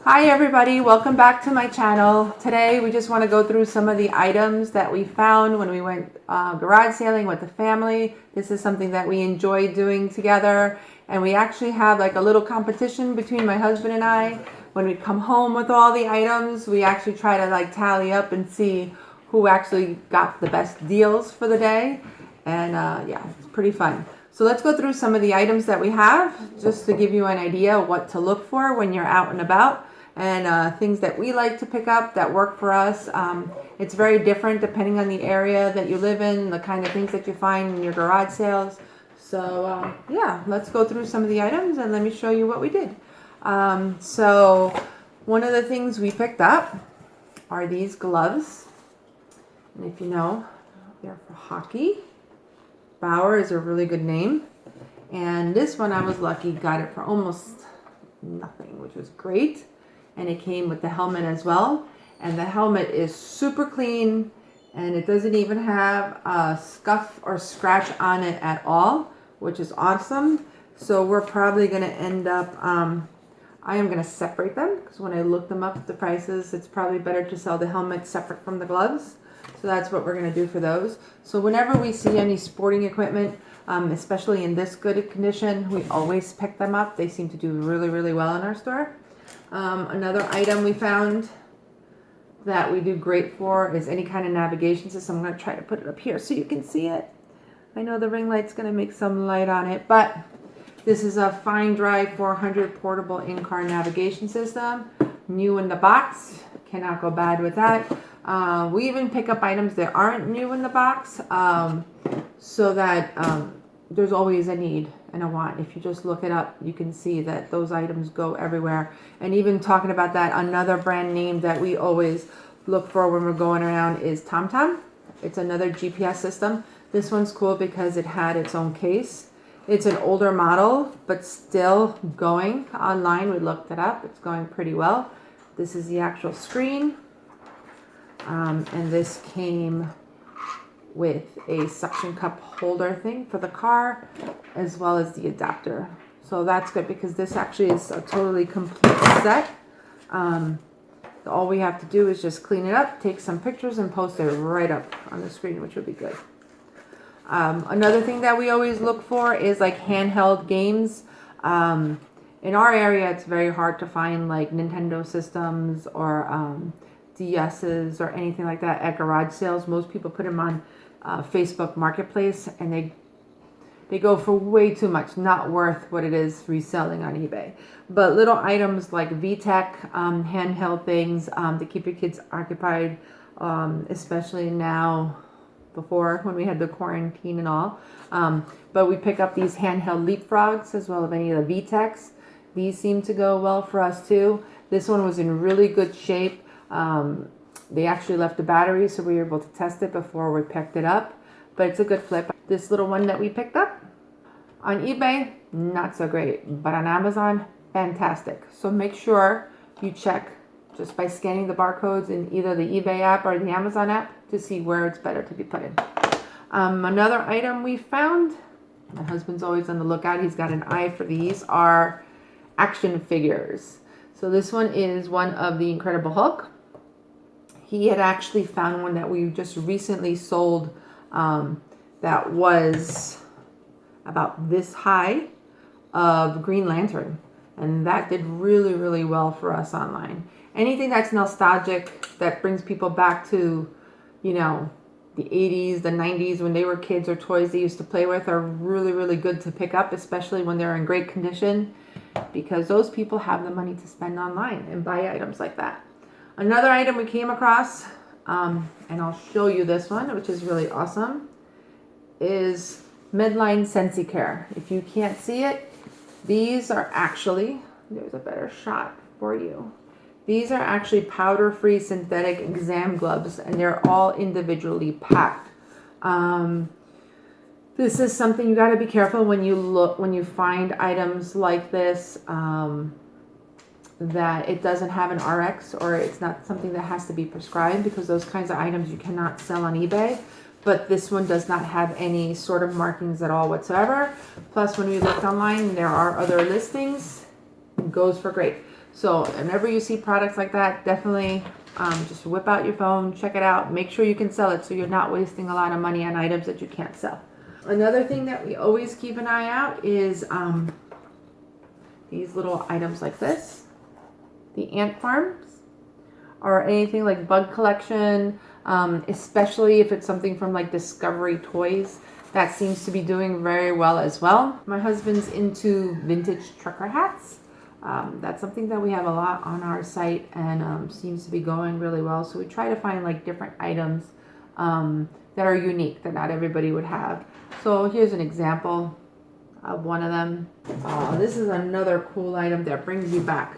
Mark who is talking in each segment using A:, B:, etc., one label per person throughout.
A: Hi everybody, welcome back to my channel. Today we just want to go through some of the items that we found when we went garage sailing with the family. This is something that we enjoy doing together, and we actually have like a little competition between my husband and I. When we come home with all the items, we actually try to like tally up and see who actually got the best deals for the day, and yeah, it's pretty fun. So let's go through some of the items that we have just to give you an idea of what to look for when you're out and about, and things that we like to pick up that work for us. It's very different depending on the area that you live in, the kind of things that you find in your garage sales. So yeah, let's go through some of the items and let me show you what we did. So one of the things we picked up are these gloves. And if you know, they're for hockey. Bauer is a really good name. And this one I was lucky, got it for almost nothing, which was great. And it came with the helmet as well. And the helmet is super clean, and it doesn't even have a scuff or scratch on it at all, which is awesome. So we're probably going to end up, I am going to separate them, because when I looked them up, the prices, it's probably better to sell the helmet separate from the gloves. So that's what we're going to do for those. So whenever we see any sporting equipment, especially in this good condition, we always pick them up. They seem to do really, really well in our store. Another item we found that we do great for is any kind of navigation system. I'm going to try to put it up here so you can see it. I know the ring light's going to make some light on it, but this is a Fine Drive 400 portable in-car navigation system. New in the box. Cannot go bad with that. We even pick up items that aren't new in the box, so that there's always a need and a want. If you just look it up, you can see that those items go everywhere. And even talking about that, another brand name that we always look for when we're going around is TomTom. It's another GPS system. This one's cool because it had its own case. It's an older model, but still going online. We looked it up. It's going pretty well. This is the actual screen. And this came with a suction cup holder thing for the car, as well as the adapter. So that's good because this actually is a totally complete set. All we have to do is just clean it up, take some pictures, and post it right up on the screen, which would be good. Another thing that we always look for is like handheld games. In our area, it's very hard to find like Nintendo systems or DS's or anything like that at garage sales. Most people put them on Facebook Marketplace, and they go for way too much, not worth what it is reselling on eBay. But little items like VTech, handheld things to keep your kids occupied, especially now, before when we had the quarantine and all. But we pick up these handheld leapfrogs as well as any of the VTechs. These seem to go well for us too. This one was in really good shape. They actually left the battery, so we were able to test it before we picked it up. But it's a good flip. This little one that we picked up on eBay, not so great. But on Amazon, fantastic. So make sure you check just by scanning the barcodes in either the eBay app or the Amazon app to see where it's better to be put in. Another item we found, my husband's always on the lookout. He's got an eye for these, are action figures. So this one is one of the Incredible Hulk. He had actually found one that we just recently sold that was about this high of Green Lantern. And that did really, really well for us online. Anything that's nostalgic, that brings people back to, you know, the 80s, the 90s, when they were kids, or toys they used to play with, are really, really good to pick up, especially when they're in great condition, because those people have the money to spend online and buy items like that. Another item we came across, and I'll show you this one, which is really awesome, is Medline SensiCare. If you can't see it, these are actually, there's a better shot for you. These are actually powder-free synthetic exam gloves, and they're all individually packed. This is something you got to be careful when you find items like this, that it doesn't have an RX, or it's not something that has to be prescribed, because those kinds of items you cannot sell on eBay. But this one does not have any sort of markings at all whatsoever. Plus, when we looked online, there are other listings. It goes for great. So whenever you see products like that, definitely just whip out your phone, check it out, make sure you can sell it so you're not wasting a lot of money on items that you can't sell. Another thing that we always keep an eye out is these little items like this, the ant farms, or anything like bug collection, especially if it's something from like Discovery Toys. That seems to be doing very well as well. My husband's into vintage trucker hats. That's something that we have a lot on our site and seems to be going really well. So we try to find like different items that are unique that not everybody would have. So here's an example of one of them. This is another cool item that brings you back.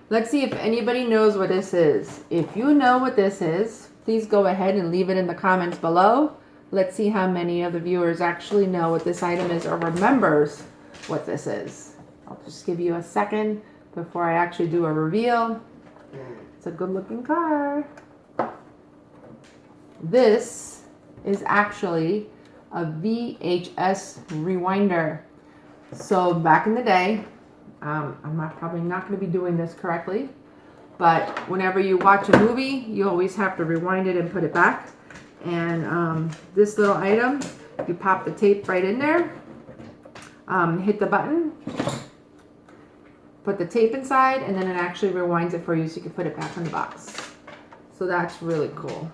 A: Let's see if anybody knows what this is. If you know what this is, please go ahead and leave it in the comments below. Let's see how many of the viewers actually know what this item is or remembers what this is. I'll just give you a second before I actually do a reveal. It's a good looking car. This is actually a VHS rewinder. So back in the day, I'm probably not going to be doing this correctly, but whenever you watch a movie, you always have to rewind it and put it back. And this little item, you pop the tape right in there, hit the button, put the tape inside, and then it actually rewinds it for you so you can put it back in the box. So that's really cool.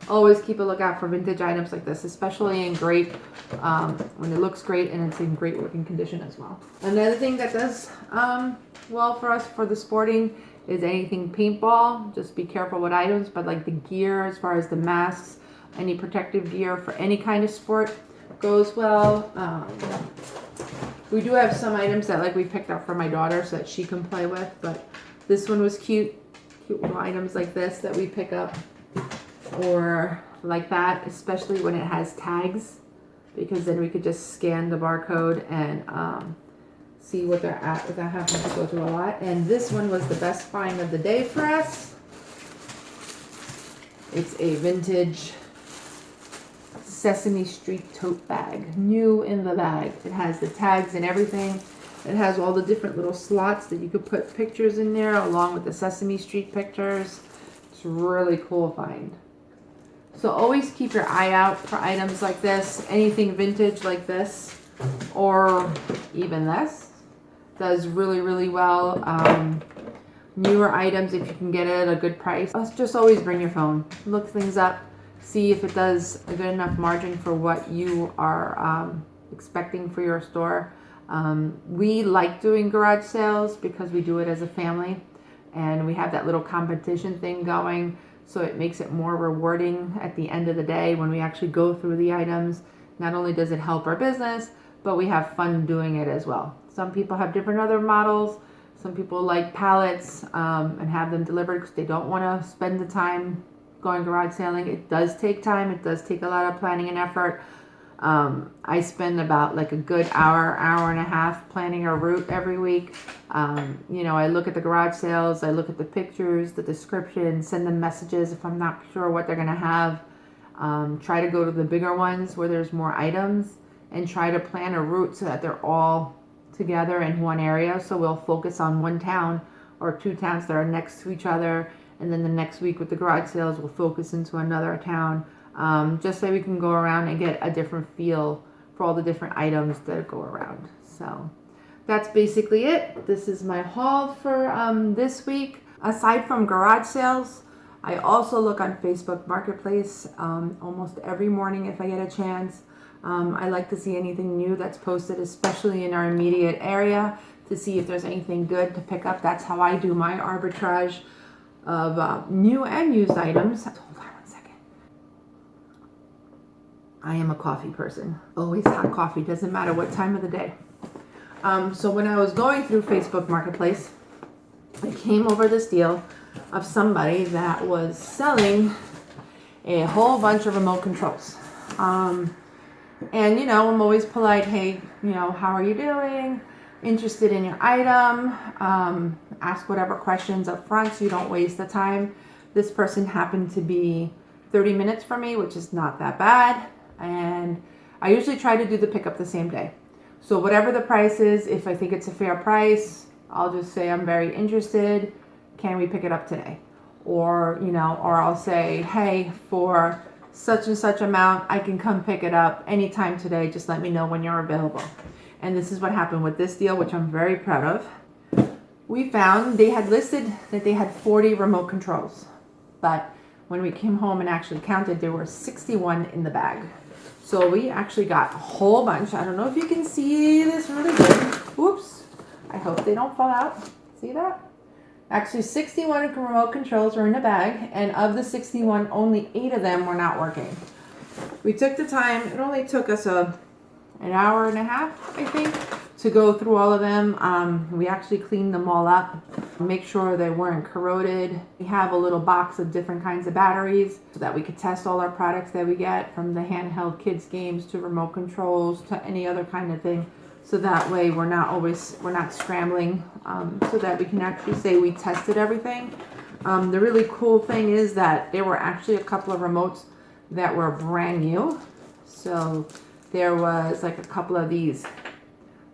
A: Always keep a lookout for vintage items like this, especially in great, when it looks great and it's in great working condition as well. Another thing that does well for us for the sporting is anything paintball. Just be careful with items, but like the gear, as far as the masks, any protective gear for any kind of sport goes well. We do have some items that like we picked up for my daughter so that she can play with, but this one was cute. Cute little items like this that we pick up, or like that, especially when it has tags, because then we could just scan the barcode and see what they're at without having to go through a lot. And this one was the best find of the day for us. It's a vintage Sesame Street tote bag, new in the bag. It has the tags and everything. It has all the different little slots that you could put pictures in there along with the Sesame Street pictures. It's really cool find. So always keep your eye out for items like this. Anything vintage like this, or even this, does really, really well. Newer items, if you can get it at a good price, just always bring your phone. Look things up. See if it does a good enough margin for what you are expecting for your store. We like doing garage sales because we do it as a family, and we have that little competition thing going. So it makes it more rewarding at the end of the day when we actually go through the items. Not only does it help our business, but we have fun doing it as well. Some people have different other models. Some people like pallets and have them delivered because they don't want to spend the time going garage selling. It does take time. It does take a lot of planning and effort. I spend about like a good hour and a half planning a route every week. You know, I look at the garage sales, I look at the pictures, the description, send them messages if I'm not sure what they're going to have. Try to go to the bigger ones where there's more items and try to plan a route so that they're all together in one area. So we'll focus on one town or two towns that are next to each other. And then the next week with the garage sales, we'll focus into another town. Just so we can go around and get a different feel for all the different items that go around. So that's basically it. This is my haul for this week. Aside from garage sales, I also look on Facebook Marketplace almost every morning if I get a chance. I like to see anything new that's posted, especially in our immediate area, to see if there's anything good to pick up. That's how I do my arbitrage of new and used items. Hold on one second. I am a coffee person. Always hot coffee, doesn't matter what time of the day. So when I was going through Facebook Marketplace, I came over this deal of somebody that was selling a whole bunch of remote controls. And you know, I'm always polite. Hey, you know, how are you doing? Interested in your item? Ask whatever questions up front so you don't waste the time. This person happened to be 30 minutes from me, which is not that bad. And I usually try to do the pickup the same day. So whatever the price is, if I think it's a fair price, I'll just say I'm very interested. Can we pick it up today? Or, you know, or I'll say, hey, for such and such amount, I can come pick it up anytime today. Just let me know when you're available. And this is what happened with this deal, which I'm very proud of. We found they had listed that they had 40 remote controls, but when we came home and actually counted, there were 61 in the bag. So we actually got a whole bunch. I don't know if you can see this really good. Whoops. I hope they don't fall out. See that? Actually, 61 remote controls were in the bag, and of the 61, only 8 of them were not working. We took the time. It only took us an hour and a half, I think, to go through all of them. We actually cleaned them all up, make sure they weren't corroded. We have a little box of different kinds of batteries so that we could test all our products that we get, from the handheld kids games to remote controls to any other kind of thing. So that way we're not scrambling, so that we can actually say we tested everything. The really cool thing is that there were actually a couple of remotes that were brand new. So there was like a couple of these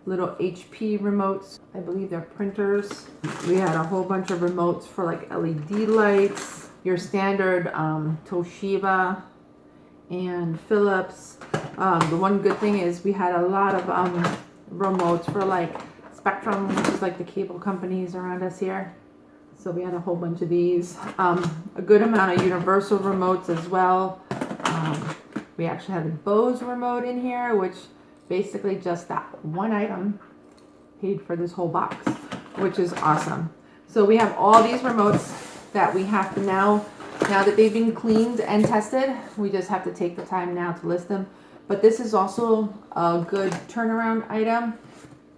A: little HP remotes. I believe they're printers. We had a whole bunch of remotes for like LED lights, your standard Toshiba and Philips. The one good thing is we had a lot of remotes for like Spectrum, which is like the cable companies around us here. So we had a whole bunch of these. A good amount of universal remotes as well. We actually had a Bose remote in here, which basically just that one item paid for this whole box, which is awesome. So we have all these remotes that we have to now that they've been cleaned and tested, we just have to take the time now to list them. But this is also a good turnaround item.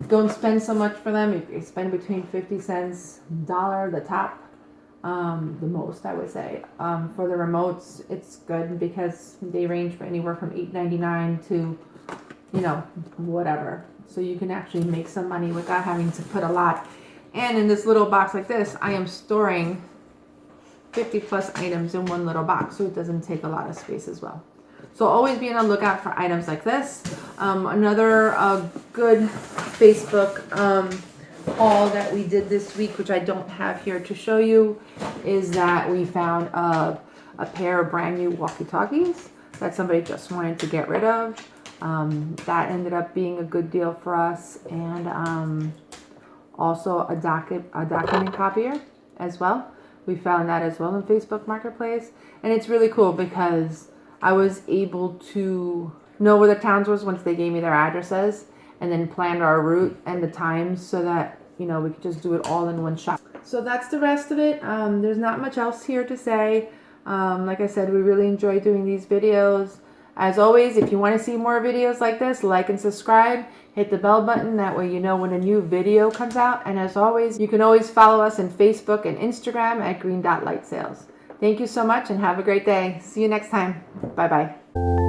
A: Don't spend so much for them. If you spend between 50 cents, $1, the top, the most I would say. For the remotes, it's good because they range for anywhere from $8.99 to, you know, whatever. So you can actually make some money without having to put a lot. And in this little box like this, I am storing 50 plus items in one little box, so it doesn't take a lot of space as well. So always be on the lookout for items like this. Another good Facebook haul that we did this week, which I don't have here to show you, is that we found a pair of brand new walkie-talkies that somebody just wanted to get rid of. That ended up being a good deal for us, and also a document copier as well. We found that as well in Facebook Marketplace, and it's really cool because I was able to know where the towns was once they gave me their addresses, and then planned our route and the times so that, you know, we could just do it all in one shot. So that's the rest of it. There's not much else here to say. Like I said, we really enjoy doing these videos. As always, if you want to see more videos like this, like and subscribe. Hit the bell button. That way you know when a new video comes out. And as always, you can always follow us on Facebook and Instagram at Green Dot Light Sales. Thank you so much and have a great day. See you next time. Bye-bye.